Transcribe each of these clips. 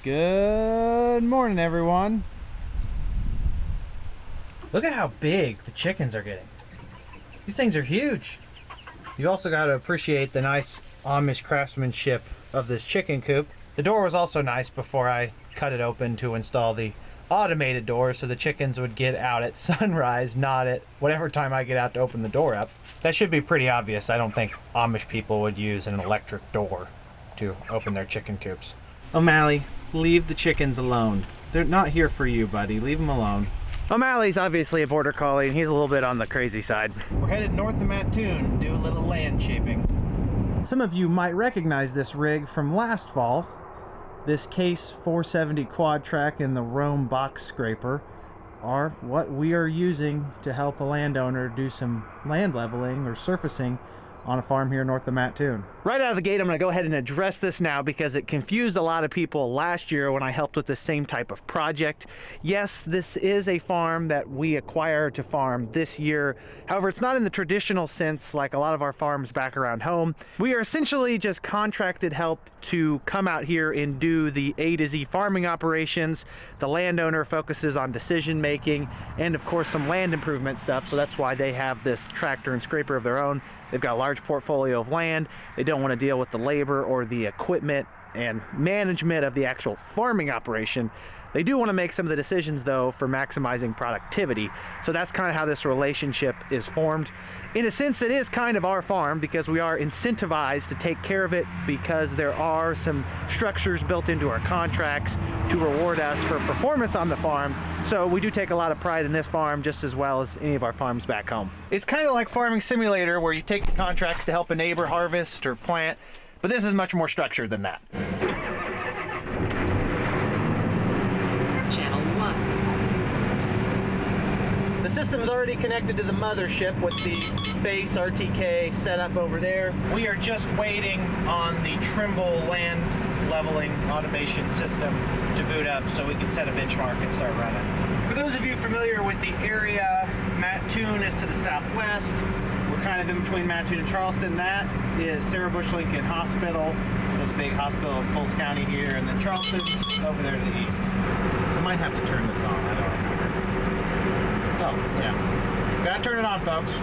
Good morning, everyone. Look at how big the chickens are getting. These things are huge. You also got to appreciate the nice Amish craftsmanship of this chicken coop. The door was also nice before I cut it open to install the automated door so the chickens would get out at sunrise, not at whatever time I get out to open the door up. That should be pretty obvious. I don't think Amish people would use an electric door to open their chicken coops. O'Malley, leave the chickens alone. They're not here for you, buddy. Leave them alone. O'Malley's obviously a border collie, and he's a little bit on the crazy side. We're headed north of Mattoon to do a little land shaping. Some of you might recognize this rig from last fall. This Case 470 quad track and the Rome box scraper are what we are using to help a landowner do some land leveling or surfacing on a farm here north of Mattoon. Right out of the gate, I'm going to go ahead and address this now because it confused a lot of people last year when I helped with the same type of project. Yes, this is a farm that we acquired to farm this year. However, it's not in the traditional sense like a lot of our farms back around home. We are essentially just contracted help to come out here and do the A to Z farming operations. The landowner focuses on decision making and of course some land improvement stuff, so that's why they have this tractor and scraper of their own. They've got a large portfolio of land. They don't want to deal with the labor or the equipment and management of the actual farming operation. They do want to make some of the decisions though for maximizing productivity. So that's kind of how this relationship is formed. In a sense, it is kind of our farm because we are incentivized to take care of it because there are some structures built into our contracts to reward us for performance on the farm. So we do take a lot of pride in this farm just as well as any of our farms back home. It's kind of like Farming Simulator where you take the contracts to help a neighbor harvest or plant, but this is much more structured than that. The system is already connected to the mothership with the base RTK set up over there. We are just waiting on the Trimble land leveling automation system to boot up so we can set a benchmark and start running. For those of you familiar with the area, Mattoon is to the southwest. We're kind of in between Mattoon and Charleston. That is Sarah Bush Lincoln Hospital, so the big hospital in Coles County here, and then Charleston's over there to the east. I might have to turn this on, I don't remember. Oh, yeah. Gotta turn it on, folks.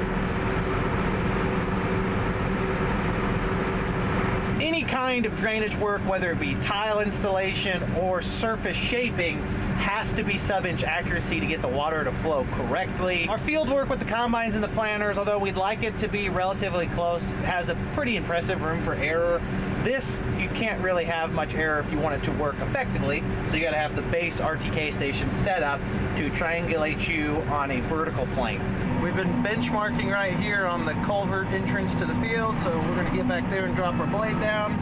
Any kind of drainage work, whether it be tile installation or surface shaping, has to be sub-inch accuracy to get the water to flow correctly. Our field work with the combines and the planters, although we'd like it to be relatively close, has a pretty impressive room for error. This, you can't really have much error if you want it to work effectively, so you gotta have the base RTK station set up to triangulate you on a vertical plane. We've been benchmarking right here on the culvert entrance to the field, so we're gonna get back there and drop our blade down.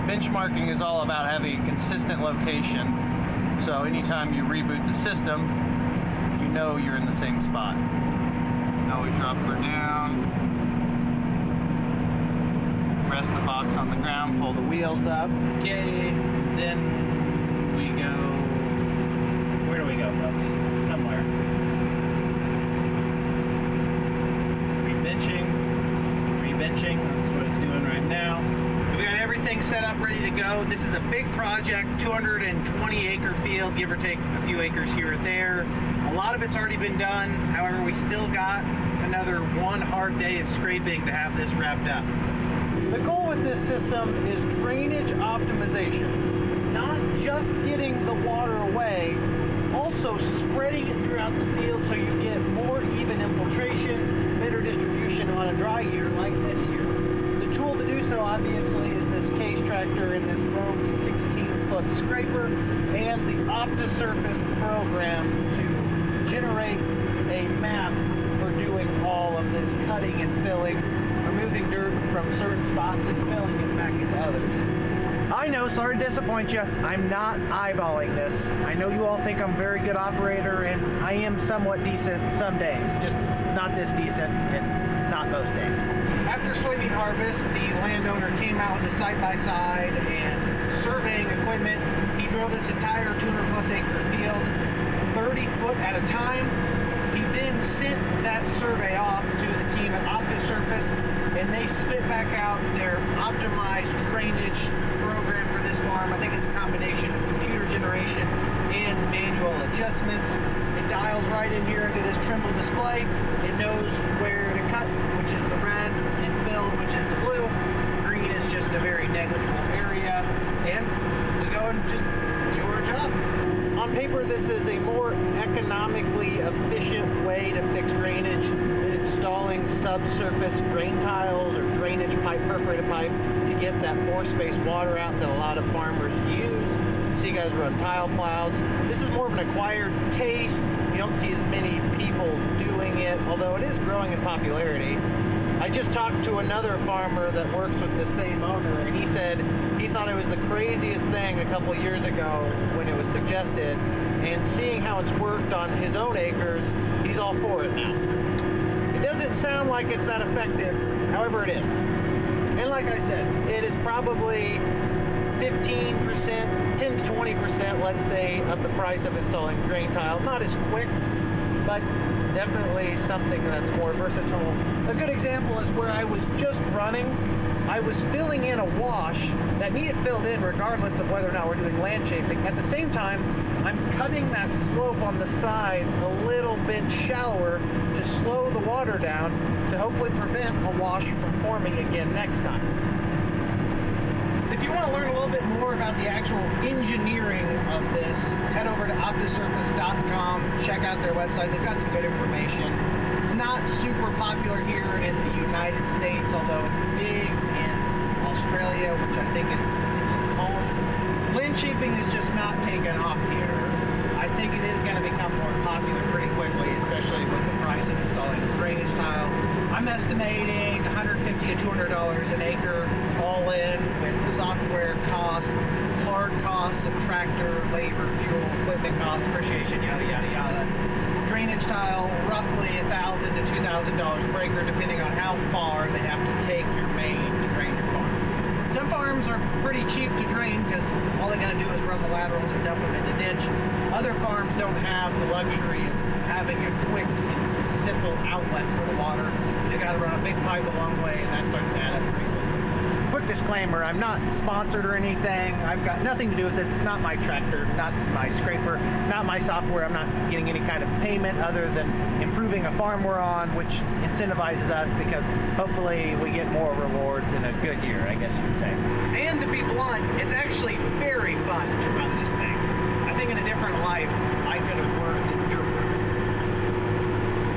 Benchmarking is all about having a consistent location, so anytime you reboot the system, you know you're in the same spot. Now we drop her down, rest the box on the ground, pull the wheels up. Okay, then we go, where do we go, folks? Somewhere. Rebenching, that's what it's doing right now. We've got everything set up, ready to go. This is a big project, 220 acre field, give or take a few acres here or there. A lot of it's already been done. However, we still got another one hard day of scraping to have this wrapped up. The goal with this system is drainage optimization, not just getting the water away, also spreading it throughout the field so you get more even infiltration, better distribution on a dry year like this year. The tool to do so obviously is this Case tractor and this Rome 16-foot scraper and the OptiSurface program to generate a map for doing all of this cutting and filling, removing dirt from certain spots and filling it back into others. I know, sorry to disappoint you, I'm not eyeballing this. I know you all think I'm a very good operator, and I am somewhat decent some days, just not this decent and not most days. After soybean harvest, the landowner came out with a side-by-side and surveying equipment. He drove this entire 200 plus acre field 30 foot at a time. He then sent that survey off to the team at OptiSurface, and they spit back out their optimized drainage program for this farm. I think it's a combination of computer generation and manual adjustments. It dials right in here into this Trimble display. It knows where to cut, which is the red, and fill, which is the blue. Green is just a very negligible area, and we go and just do our job. On paper, this is a more economically efficient way to fix drainage than installing subsurface drain tiles or drainage pipe, perforated pipe, to get that pore space water out that a lot of farmers use. See guys run tile plows. This is more of an acquired taste. You don't see as many people doing it, although it is growing in popularity. I just talked to another farmer that works with the same owner, and he said he thought it was the craziest thing a couple years ago when it was suggested, and seeing how it's worked on his own acres, he's all for it now. It doesn't sound like it's that effective, however it is. And like I said, it is probably 15%, 10 to 20%, let's say, of the price of installing drain tile. Not as quick, but definitely something that's more versatile. A good example is where I was just running. I was filling in a wash that needed filled in regardless of whether or not we're doing land shaping. At the same time, I'm cutting that slope on the side a little bit shallower to slow the water down to hopefully prevent a wash from forming again next time. If you want to learn a little bit more about the actual engineering of this, head over to optisurface.com, check out their website. They've got some good information. It's not super popular here in the United States, although it's big in Australia, which I think is its home. Land shaping is just not taken off here. I think it is going to become more popular pretty quickly, especially with the price of installing a drainage tile. I'm estimating $150 to $200 an acre all in, with the software cost, hard cost of tractor, labor, fuel, equipment cost, depreciation, yada, yada, yada. Drainage tile, roughly $1,000 to $2,000 per acre, depending on how far they have to take your main to drain your farm. Some farms are pretty cheap to drain because all they gotta do is run the laterals and dump them in the ditch. Other farms don't have the luxury of having a quick and simple outlet for the water. They gotta run a big pipe a long way, and that starts to add up pretty quickly. Quick disclaimer, I'm not sponsored or anything. I've got nothing to do with this. It's not my tractor, not my scraper, not my software. I'm not getting any kind of payment other than improving a farm we're on, which incentivizes us because hopefully we get more rewards in a good year, I guess you would say. And to be blunt, it's actually very fun to run this thing. I think in a different life, I could have worked in dirt work.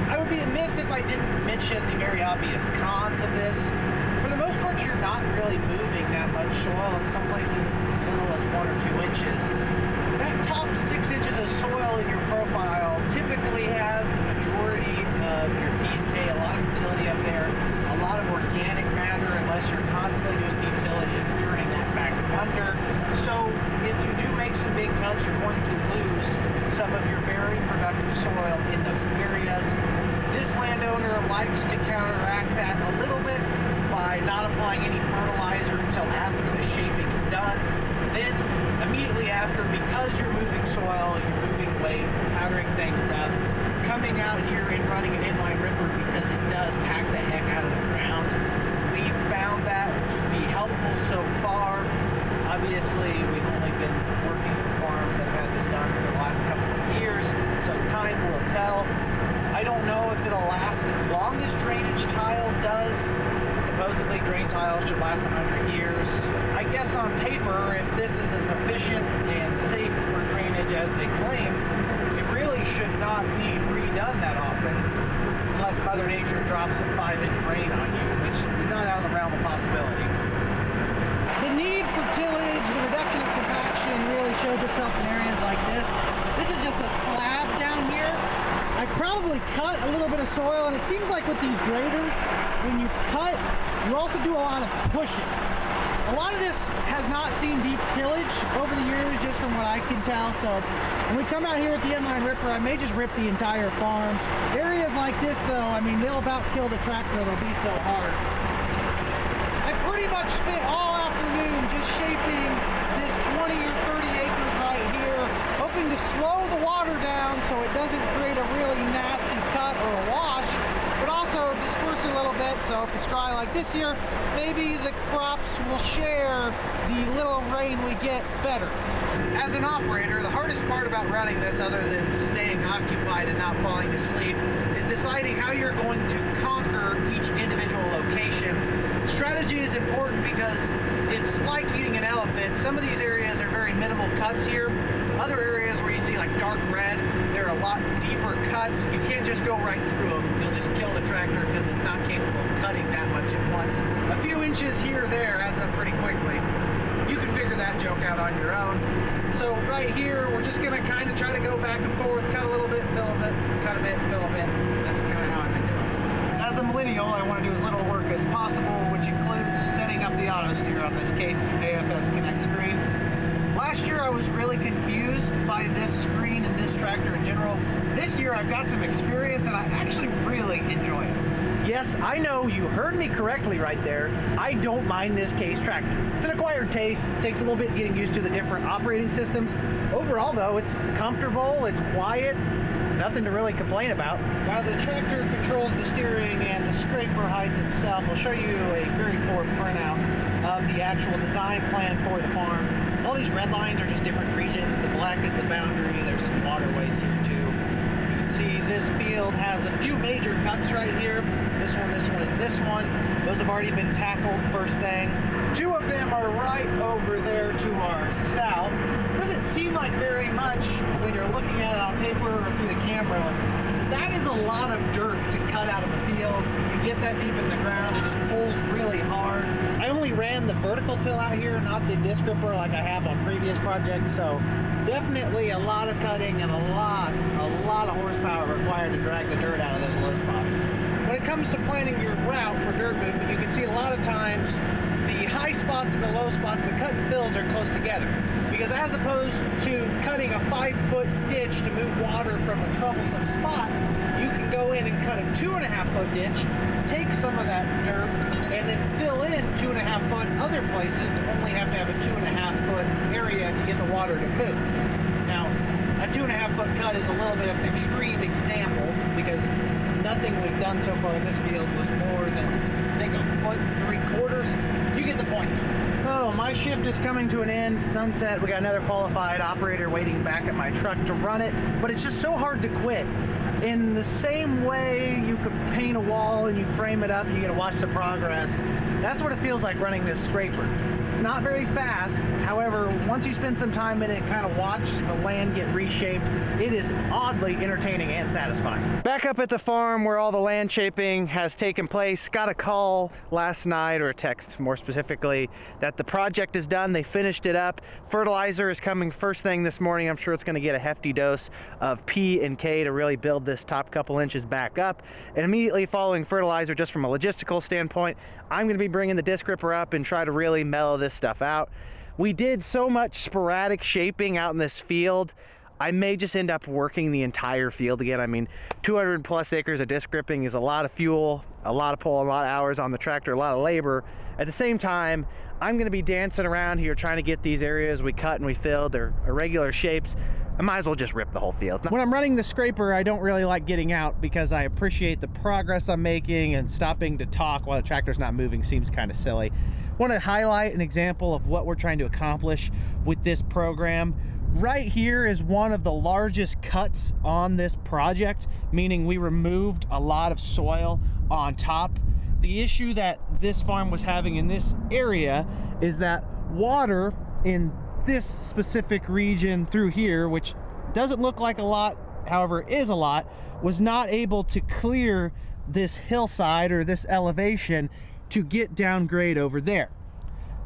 I would be amiss if I didn't mention the very obvious cons of this. For the most part, you're not really moving that much soil. In some places, it's as little as 1 or 2 inches. That top 6 inches of soil in your profile typically has the majority of your P&K, a lot of fertility up there, a lot of organic matter, unless you're constantly doing deep tillage and turning that back under. So if you do make some big cuts, you're going to lose some of your very productive soil in those areas. This landowner likes to counteract that a little bit by not applying any fertilizer until after the shaping is done. Then immediately after, because you're moving soil, you're moving weight, powdering things up, coming out here and running an inline ripper because it does pack the heck out of the ground. We've found that to be helpful so far. Obviously, we've only been working with farms that have had this done for the last couple of years, so time will tell. I don't know if it'll last as long as drainage tile does. Supposedly drain tiles should last 100 years. I guess on paper, if this is as efficient and safe for drainage as they claim, it really should not need redone that often, unless Mother Nature drops a 5-inch rain on you, which is not out of the realm of possibility. The need for tillage, the reduction of compaction really shows itself in areas like this. This is just a slab down here. I probably cut a little bit of soil, and it seems like with these graders, when you cut, you also do a lot of pushing. A lot of this has not seen deep tillage over the years, just from what I can tell. So when we come out here with the inline ripper, I may just rip the entire farm. Areas like this, though, I mean, they'll about kill the tractor. They'll be so hard. I pretty much spent all afternoon just shaping this 20 or 30 acres right here, hoping to slow the water down so it doesn't create a really nasty cut or a wash, but also disperse it a little bit wet, so if it's dry like this year, maybe the crops will share the little rain we get better. As an operator, the hardest part about running this, other than staying occupied and not falling asleep, is deciding how you're going to conquer each individual location. Strategy is important because it's like eating an elephant. Some of these areas are very minimal cuts here. Other areas where you see like dark red, there are a lot deeper cuts. You can't just go right through them. You'll just kill the tractor because it's not capable of cutting that much at once. A few inches here or there adds up pretty quickly. You can figure that joke out on your own. So right here, we're just gonna kind of try to go back and forth, cut a little bit, fill a bit, cut a bit, fill a bit. That's kind of how I've been doing it. As a millennial, I want to do as little work as possible, which includes setting up the auto steer on this case AFS Connect screen. Last year I was really confused by this screen and this tractor in general. This year I've got some experience and I actually really enjoy it. Yes, I know you heard me correctly right there. I don't mind this case tractor. It's an acquired taste. It takes a little bit getting used to the different operating systems. Overall though, it's comfortable, it's quiet, nothing to really complain about. While the tractor controls the steering and the scraper height itself, I'll show you a very poor printout of the actual design plan for the farm. All these red lines are just different regions. The black is the boundary. There's some waterways here too. You can see this field has a few major cuts right here. This one, and this one. Those have already been tackled first thing. Two of them are right over there to our south. Doesn't seem like very much when you're looking at it on paper or through the camera. That is a lot of dirt to cut out of a field. You get that deep in the ground, it just pulls really hard. I only ran the vertical till out here, not the disc ripper like I have on previous projects, so definitely a lot of cutting and a lot of horsepower required to drag the dirt out of those low spots. When it comes to planning your route for dirt movement, you can see a lot of times the high spots and the low spots, the cut and fills are close together. Because as opposed to cutting a 5-foot ditch to move water from a troublesome spot, you can go in and cut a 2.5-foot ditch, take some of that dirt, and then fill in 2.5-foot other places to only have to have a 2.5-foot area to get the water to move. Now, a 2.5-foot cut is a little bit of an extreme example because nothing we've done so far in this field was more than, I think, 1.75 feet. You get the point. Oh, my shift is coming to an end. Sunset. We got another qualified operator waiting back at my truck to run it, but it's just so hard to quit. In the same way you could paint a wall and you frame it up and you get to watch the progress, that's what it feels like running this scraper. It's not very fast. However, once you spend some time in it and kind of watch the land get reshaped, it is oddly entertaining and satisfying. Back up at the farm where all the land shaping has taken place, got a call last night, or a text more specifically, that the project is done. They finished it up. Fertilizer is coming first thing this morning. I'm sure it's going to get a hefty dose of P and K to really build this top couple inches back up. And immediately following fertilizer, just from a logistical standpoint, I'm going to be bringing the disc ripper up and try to really mellow this stuff out. We did so much sporadic shaping out in this field, I may just end up working the entire field again. I mean, 200 plus acres of disc ripping is a lot of fuel, a lot of pull, a lot of hours on the tractor, a lot of labor. At the same time, I'm going to be dancing around here trying to get these areas we cut and we filled, they're irregular shapes. I might as well just rip the whole field. When I'm running the scraper, I don't really like getting out because I appreciate the progress I'm making, and stopping to talk while the tractor's not moving seems kind of silly. I want to highlight an example of what we're trying to accomplish with this program. Right here is one of the largest cuts on this project, meaning we removed a lot of soil on top. The issue that this farm was having in this area is that water in this specific region through here, which doesn't look like a lot, however is a lot, was not able to clear this hillside or this elevation to get down grade over there.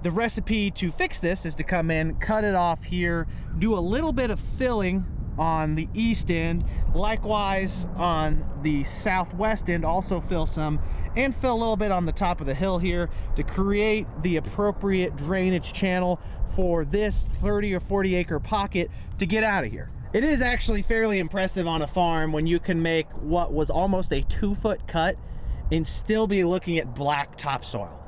The recipe to fix this is to come in, cut it off here, do a little bit of filling on the east end, likewise on the southwest end, also fill some, and fill a little bit on the top of the hill here to create the appropriate drainage channel for this 30 or 40 acre pocket to get out of here. It is actually fairly impressive on a farm when you can make what was almost a 2-foot cut and still be looking at black topsoil.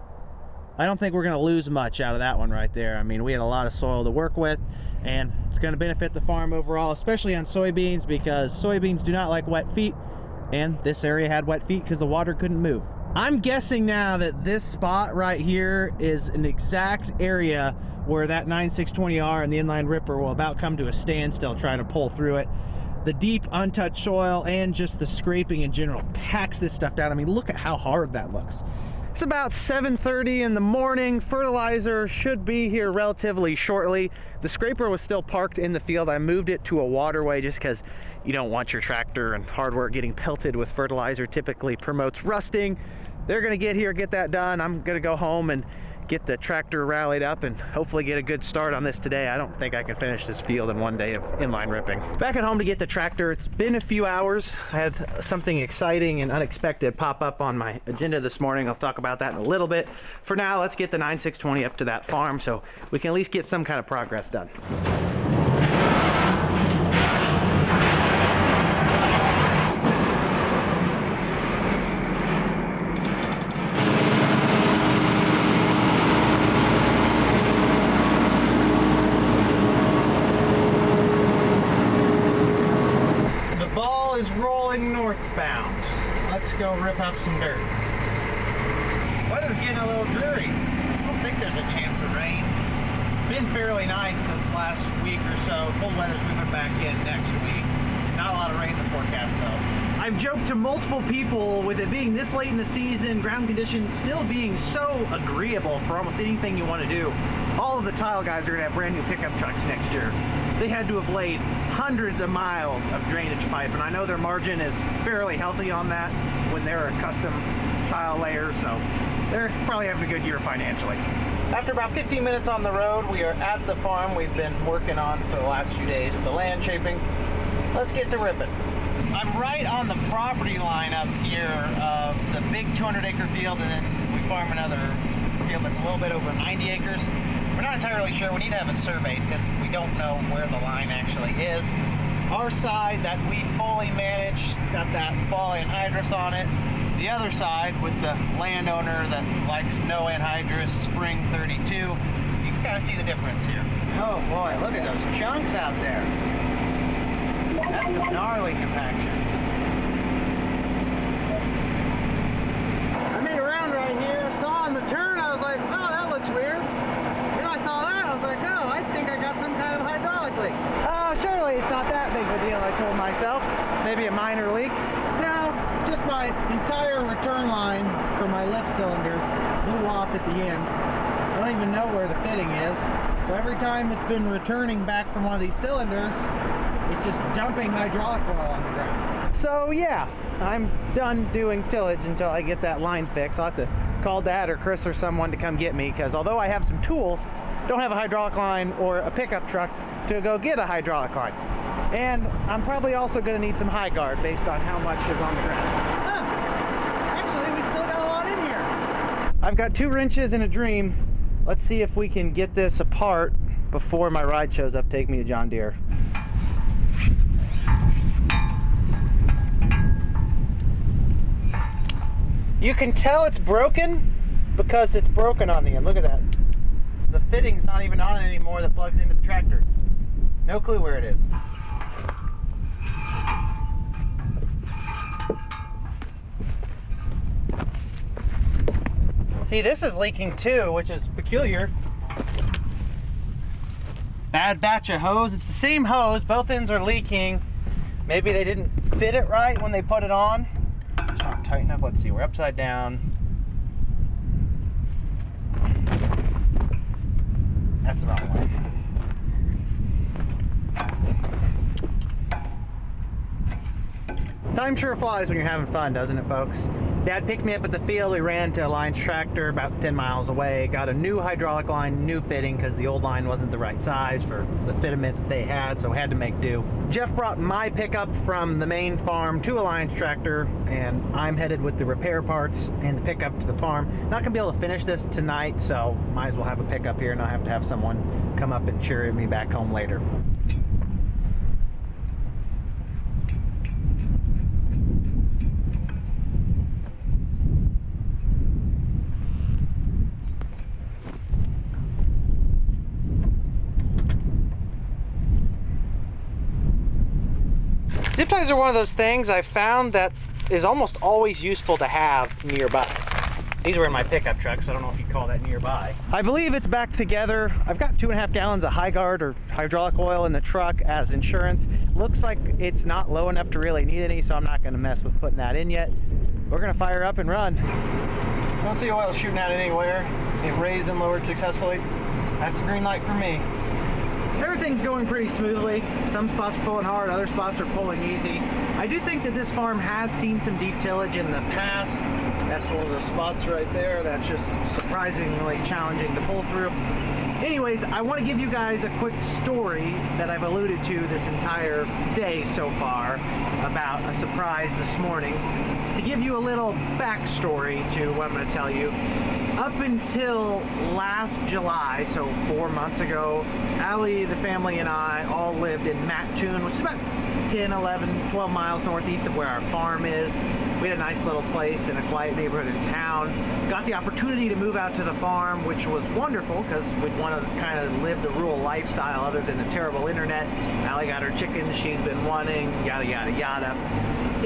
I don't think we're going to lose much out of that one right there. I mean, we had a lot of soil to work with, and it's going to benefit the farm overall, especially on soybeans, because soybeans do not like wet feet, and this area had wet feet because the water couldn't move. I'm guessing now that this spot right here is an exact area where that 9620R and the inline ripper will about come to a standstill trying to pull through it. The deep untouched soil and just the scraping in general packs this stuff down. I mean, look at how hard that looks. It's about 7:30 in the morning. Fertilizer should be here relatively shortly. The scraper was still parked in the field. I moved it to a waterway just because you don't want your tractor and hardware getting pelted with fertilizer. Typically promotes rusting. They're gonna get here, get that done. I'm gonna go home and get the tractor rallied up and hopefully get a good start on this today. I don't think I can finish this field in one day of inline ripping. Back at home to get the tractor. It's been a few hours. I had something exciting and unexpected pop up on my agenda this morning. I'll talk about that in a little bit. For now, let's get the 9620 up to that farm so we can at least get some kind of progress done. Northbound. Let's go rip up some dirt. Weather's getting a little dreary. I don't think there's a chance of rain. It's been fairly nice this last week or so. Cold weather's moving back in next week. Not a lot of rain in the forecast though. I've joked to multiple people with it being this late in the season, ground conditions still being so agreeable for almost anything you want to do. All of the tile guys are going to have brand new pickup trucks next year. They had to have laid hundreds of miles of drainage pipe, and I know their margin is fairly healthy on that when they're a custom tile layer, so they're probably having a good year financially. After about 15 minutes on the road, we are at the farm we've been working on for the last few days, the land shaping. Let's get to ripping. I'm right on the property line up here of the big 200-acre field, and then we farm another field that's a little bit over 90 acres. We're not entirely sure. We need to have it surveyed because we don't know where the line actually is. Our side that we fully manage got that fall anhydrous on it. The other side with the landowner that likes no anhydrous, spring 32, you can kind of see the difference here. Oh boy, look at those chunks out there. That's some gnarly compaction. I made a round right here, saw on the turn, I was like, oh, that looks weird. Then I saw that, I was like, oh, I think I got some kind of hydraulic leak. Oh, surely it's not that big of a deal, I told myself. Maybe a minor leak. No, it's just my entire return line for my lift cylinder blew off at the end. I don't even know where the fitting is. So every time it's been returning back from one of these cylinders, it's just dumping hydraulic oil on the ground. So yeah, I'm done doing tillage until I get that line fixed. I'll have to call Dad or Chris or someone to come get me, because although I have some tools, don't have a hydraulic line or a pickup truck to go get a hydraulic line. And I'm probably also going to need some high guard based on how much is on the ground. Huh. Actually, we still got a lot in here. I've got 2 wrenches and a Dream. Let's see if we can get this apart before my ride shows up. Take me to John Deere. You can tell it's broken because it's broken on the end. Look at that. The fitting's not even on it anymore that plugs into the tractor. No clue where it is. See, this is leaking too, which is peculiar. Bad batch of hose. It's the same hose. Both ends are leaking. Maybe they didn't fit it right when they put it on. It's not tight enough. Let's see. We're upside down. That's the wrong way. Time sure flies when you're having fun, doesn't it, folks? Dad picked me up at the field. We ran to Alliance Tractor about 10 miles away. Got a new hydraulic line, new fitting, because the old line wasn't the right size for the fitments they had, so had to make do. Jeff brought my pickup from the main farm to Alliance Tractor, and I'm headed with the repair parts and the pickup to the farm. Not gonna be able to finish this tonight, so might as well have a pickup here and not have to have someone come up and cheer me back home later. Zip ties are one of those things I found that is almost always useful to have nearby. These were in my pickup truck, so I don't know if you'd call that nearby. I believe it's back together. I've got 2.5 gallons of high guard or hydraulic oil in the truck as insurance. Looks like it's not low enough to really need any, so I'm not gonna mess with putting that in yet. We're gonna fire up and run. I don't see oil shooting out anywhere. It raised and lowered successfully. That's the green light for me. Everything's going pretty smoothly. Some spots are pulling hard, other spots are pulling easy. I do think that this farm has seen some deep tillage in the past. That's one of the spots right there that's just surprisingly challenging to pull through. Anyways, I want to give you guys a quick story that I've alluded to this entire day so far about a surprise this morning. To give you a little backstory to what I'm going to tell you, up until last July, so 4 months ago, Allie, the family, and I all lived in Mattoon, which is about 10, 11, 12 miles northeast of where our farm is. We had a nice little place in a quiet neighborhood in town. Got the opportunity to move out to the farm, which was wonderful because we'd want to kind of live the rural lifestyle other than the terrible internet. Allie got her chickens she's been wanting, yada, yada, yada.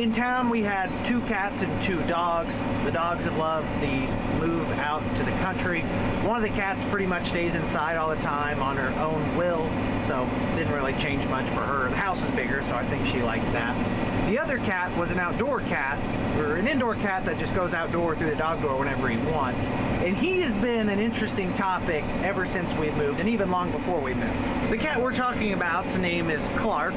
In town, we had 2 cats and 2 dogs. The dogs have loved the move out to the country. One of the cats pretty much stays inside all the time on her own will, so didn't really change much for her. The house is bigger, so I think she likes that. The other cat was an outdoor cat, or an indoor cat that just goes outdoor through the dog door whenever he wants. And he has been an interesting topic ever since we moved, and even long before we moved. The cat we're talking about's name is Clark.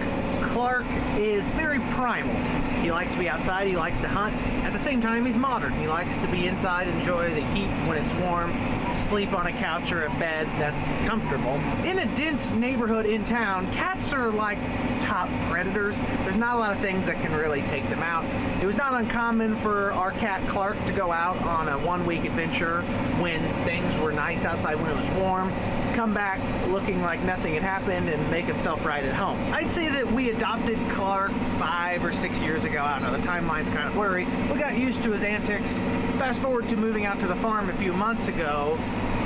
Clark is very primal. He likes to be outside, he likes to hunt. At the same time, he's modern. He likes to be inside, enjoy the heat when it's warm, sleep on a couch or a bed that's comfortable. In a dense neighborhood in town, cats are like top predators. There's not a lot of things that can really take them out. It was not uncommon for our cat Clark to go out on a 1-week adventure when things were nice outside, when it was warm, come back looking like nothing had happened and make himself right at home. I'd say that we adopted Clark 5 or 6 years ago. I don't know, the timeline's kind of blurry. We got used to his antics. Fast forward to moving out to the farm a few months ago,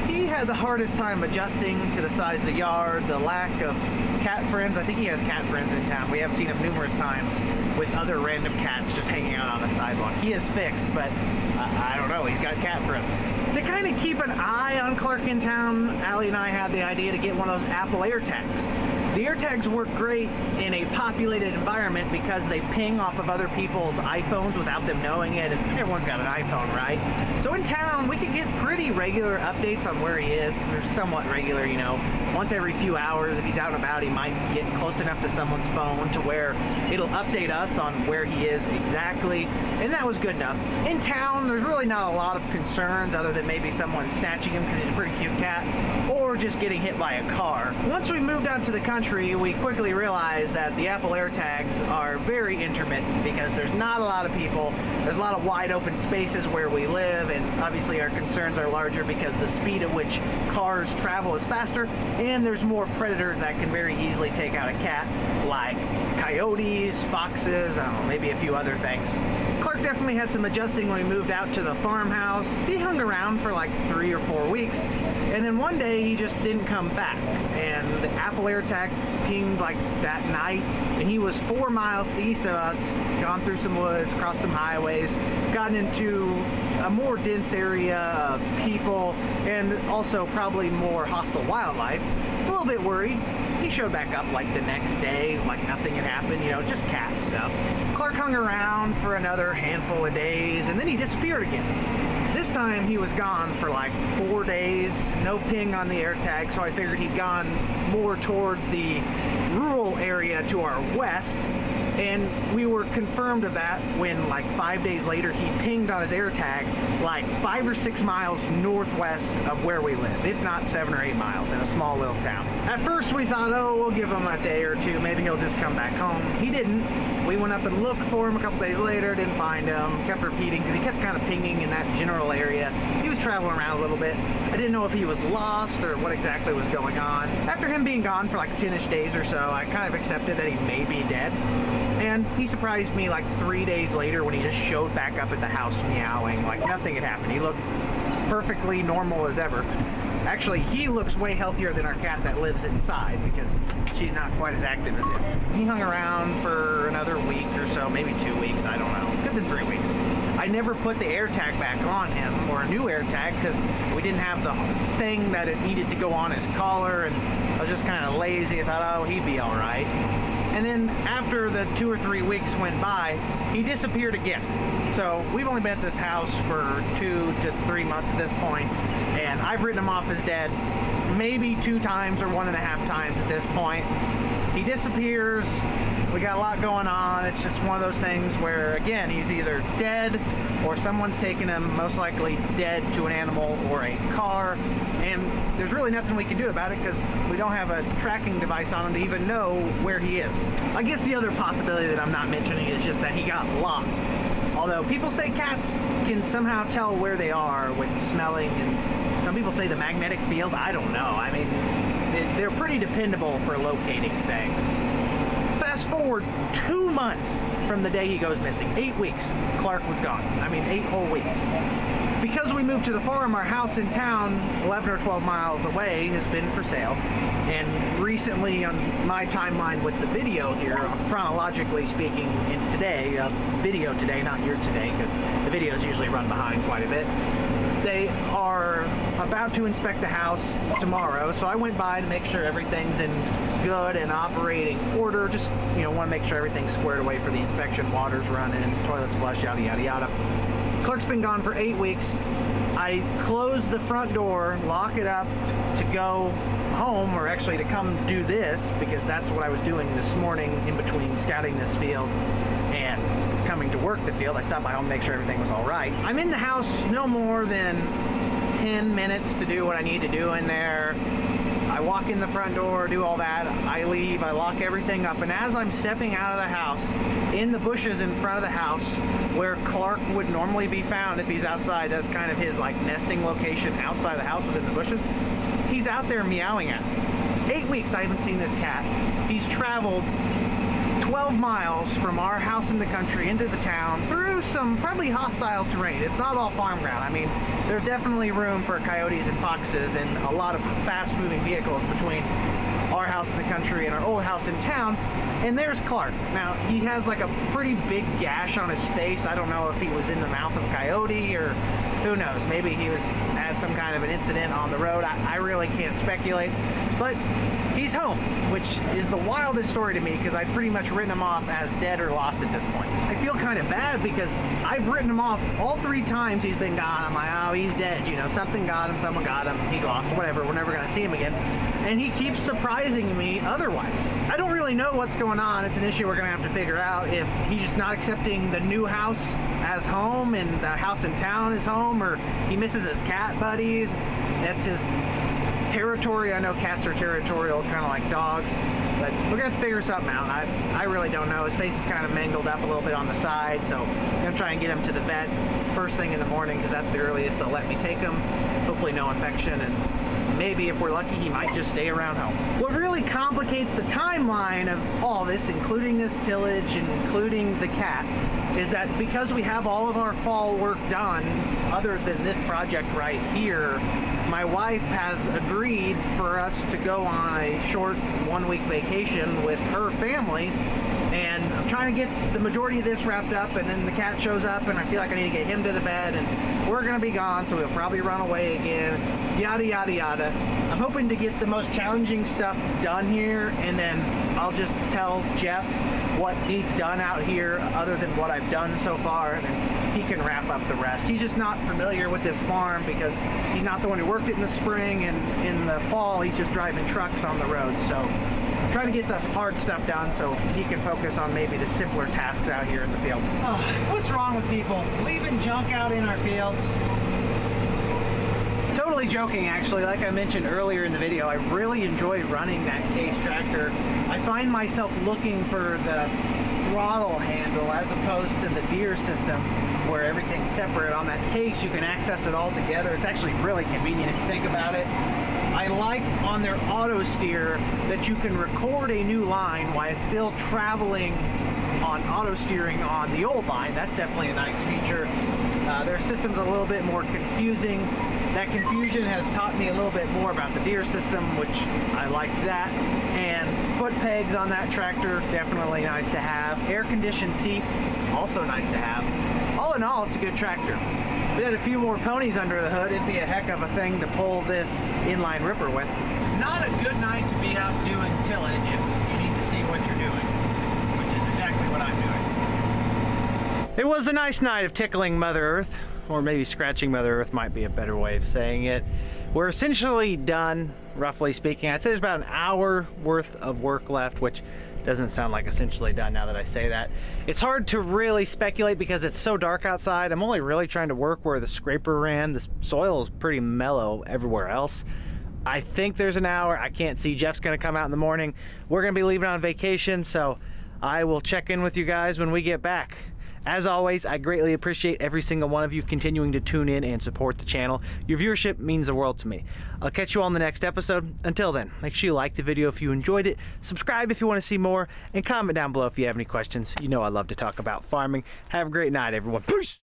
he had the hardest time adjusting to the size of the yard, the lack of cat friends. I think he has cat friends in town. We have seen him numerous times with other random cats just hanging out on the sidewalk. He is fixed, but I don't know, he's got cat friends. To kind of keep an eye on Clark in town, Allie and I had the idea to get one of those Apple AirTags. The AirTags work great in a populated environment because they ping off of other people's iPhones without them knowing it, and everyone's got an iPhone, right? So in town, we could get pretty regular updates on where he is. They're somewhat regular, you know. Once every few hours, if he's out and about, he might get close enough to someone's phone to where it'll update us on where he is exactly, and that was good enough. In town, there's really not a lot of concerns other than maybe someone snatching him because he's a pretty cute cat, or just getting hit by a car. Once we moved out to the country, we quickly realized that the Apple AirTags are very intermittent because there's not a lot of people, there's a lot of wide open spaces where we live, and obviously our concerns are larger because the speed at which cars travel is faster, and there's more predators that can very easily take out a cat, like coyotes, foxes, I don't know, maybe a few other things. Clark definitely had some adjusting when we moved out to the farmhouse. He hung around for like 3 or 4 weeks, and then one day he just didn't come back, and the Apple AirTag pinged like that night, and he was 4 miles to the east of us, gone through some woods, crossed some highways, gotten into a more dense area of people, and also probably more hostile wildlife. A little bit worried. He showed back up like the next day, like nothing had happened, you know, just cat stuff. Clark hung around for another handful of days, and then he disappeared again. This time he was gone for like 4 days, no ping on the AirTag, so I figured he'd gone more towards the rural area to our west, and we were confirmed of that when like 5 days later he pinged on his AirTag like 5 or 6 miles northwest of where we live, if not 7 or 8 miles, in a small little town. At first we thought, oh, we'll give him a day or two, maybe he'll just come back home. He didn't. We went up and looked for him a couple days later, didn't find him, kept repeating because he kept kind of pinging in that general area. He was traveling around a little bit. I didn't know if he was lost or what exactly was going on. After him being gone for like 10-ish days or so, I kind of accepted that he may be dead. And he surprised me like 3 days later when he just showed back up at the house meowing like nothing had happened. He looked perfectly normal as ever. Actually, he looks way healthier than our cat that lives inside because she's not quite as active as him. He hung around for another week or so, maybe 2 weeks, I don't know. have been 3 weeks. I never put the air tag back on him, or a new air tag, because we didn't have the thing that it needed to go on his collar, and I was just kind of lazy. I thought, oh, he'd be all right. And then after the 2 or 3 weeks went by, he disappeared again. So we've only been at this house for 2 to 3 months at this point, and I've written him off as dead maybe 2 times or 1.5 times at this point. He disappears. We got a lot going on. It's just one of those things where, again, he's either dead or someone's taken him, most likely dead to an animal or a car. And there's really nothing we can do about it because we don't have a tracking device on him to even know where he is. I guess the other possibility that I'm not mentioning is just that he got lost. Although people say cats can somehow tell where they are with smelling, and some people say the magnetic field. I don't know. I mean, they're pretty dependable for locating things. Fast forward 2 months from the day he goes missing. 8 weeks, Clark was gone. I mean, 8 whole weeks. Because we moved to the farm, our house in town, 11 or 12 miles away, has been for sale. And recently on my timeline with the video here, chronologically speaking, in today, video today, not your today, because the videos usually run behind quite a bit. They are about to inspect the house tomorrow, so I went by to make sure everything's in good and operating order. Just, you know, want to make sure everything's squared away for the inspection, water's running, toilets flush, yada yada yada. Clark's been gone for 8 weeks. I close the front door, lock it up to go home, or actually to come do this, because that's what I was doing this morning in between scouting this field and coming to work the field. I stopped by home to make sure everything was all right. I'm in the house no more than 10 minutes to do what I need to do in there. I walk in the front door, do all that, I leave, I lock everything up, and as I'm stepping out of the house, in the bushes in front of the house, where Clark would normally be found if he's outside, that's kind of his like nesting location outside the house, was in the bushes, he's out there meowing at me. 8 weeks I haven't seen this cat. He's traveled 12 miles from our house in the country into the town through some probably hostile terrain. It's not all farm ground. I mean, there's definitely room for coyotes and foxes and a lot of fast-moving vehicles between our house in the country and our old house in town. And there's Clark. Now, he has like a pretty big gash on his face. I don't know if he was in the mouth of a coyote or who knows. Maybe he had some kind of an incident on the road. I really can't speculate. But he's home, which is the wildest story to me because I've pretty much written him off as dead or lost at this point. I feel kind of bad because I've written him off all 3 times he's been gone. I'm like, oh, he's dead. You know, something got him, someone got him, he's lost, whatever. We're never going to see him again. And he keeps surprising me otherwise. I don't really know what's going on. It's an issue we're going to have to figure out, if he's just not accepting the new house as home and the house in town is home, or he misses his cat buddies. That's his territory. I know cats are territorial, kind of like dogs, but we're gonna have to figure something out. I really don't know. His face is kind of mangled up a little bit on the side, so I'm gonna try and get him to the vet first thing in the morning because that's the earliest they'll let me take him. Hopefully no infection, and maybe if we're lucky he might just stay around home. What really complicates the timeline of all this, including this tillage and including the cat, is that because we have all of our fall work done, other than this project right here, my wife has agreed for us to go on a short 1-week vacation with her family, and I'm trying to get the majority of this wrapped up, and then the cat shows up and I feel like I need to get him to the vet, and we're gonna be gone, so he'll probably run away again, yada yada yada. I'm hoping to get the most challenging stuff done here, and then I'll just tell Jeff what needs done out here other than what I've done so far, and then he can wrap up the rest. He's just not familiar with this farm because he's not the one who worked it in the spring, and in the fall he's just driving trucks on the road. So I'm trying to get the hard stuff done so he can focus on maybe the simpler tasks out here in the field. Oh, what's wrong with people leaving junk out in our fields? Totally joking, actually. Like I mentioned earlier in the video, I really enjoy running that case tractor. I find myself looking for the throttle handle as opposed to the gear system where everything's separate. On that case, you can access it all together. It's actually really convenient if you think about it. I like on their auto steer that you can record a new line while still traveling on auto steering on the old line. That's definitely a nice feature. Their system's a little bit more confusing. That confusion has taught me a little bit more about the deer system, which I like that. And foot pegs on that tractor, definitely nice to have. Air conditioned seat, also nice to have. All in all, it's a good tractor. If it had a few more ponies under the hood, it'd be a heck of a thing to pull this inline ripper with. Not a good night to be out doing tillage if you need to see what you're doing, which is exactly what I'm doing. It was a nice night of tickling Mother Earth, or maybe scratching Mother Earth might be a better way of saying it. We're essentially done, roughly speaking. I'd say there's about an hour worth of work left, which doesn't sound like essentially done now that I say that. It's hard to really speculate because it's so dark outside. I'm only really trying to work where the scraper ran. The soil is pretty mellow everywhere else. I think there's an hour. I can't see. Jeff's gonna come out in the morning. We're gonna be leaving on vacation, so I will check in with you guys when we get back. As always, I greatly appreciate every single one of you continuing to tune in and support the channel. Your viewership means the world to me. I'll catch you all in the next episode. Until then, make sure you like the video if you enjoyed it, subscribe if you want to see more, and comment down below if you have any questions. You know I love to talk about farming. Have a great night, everyone. Peace!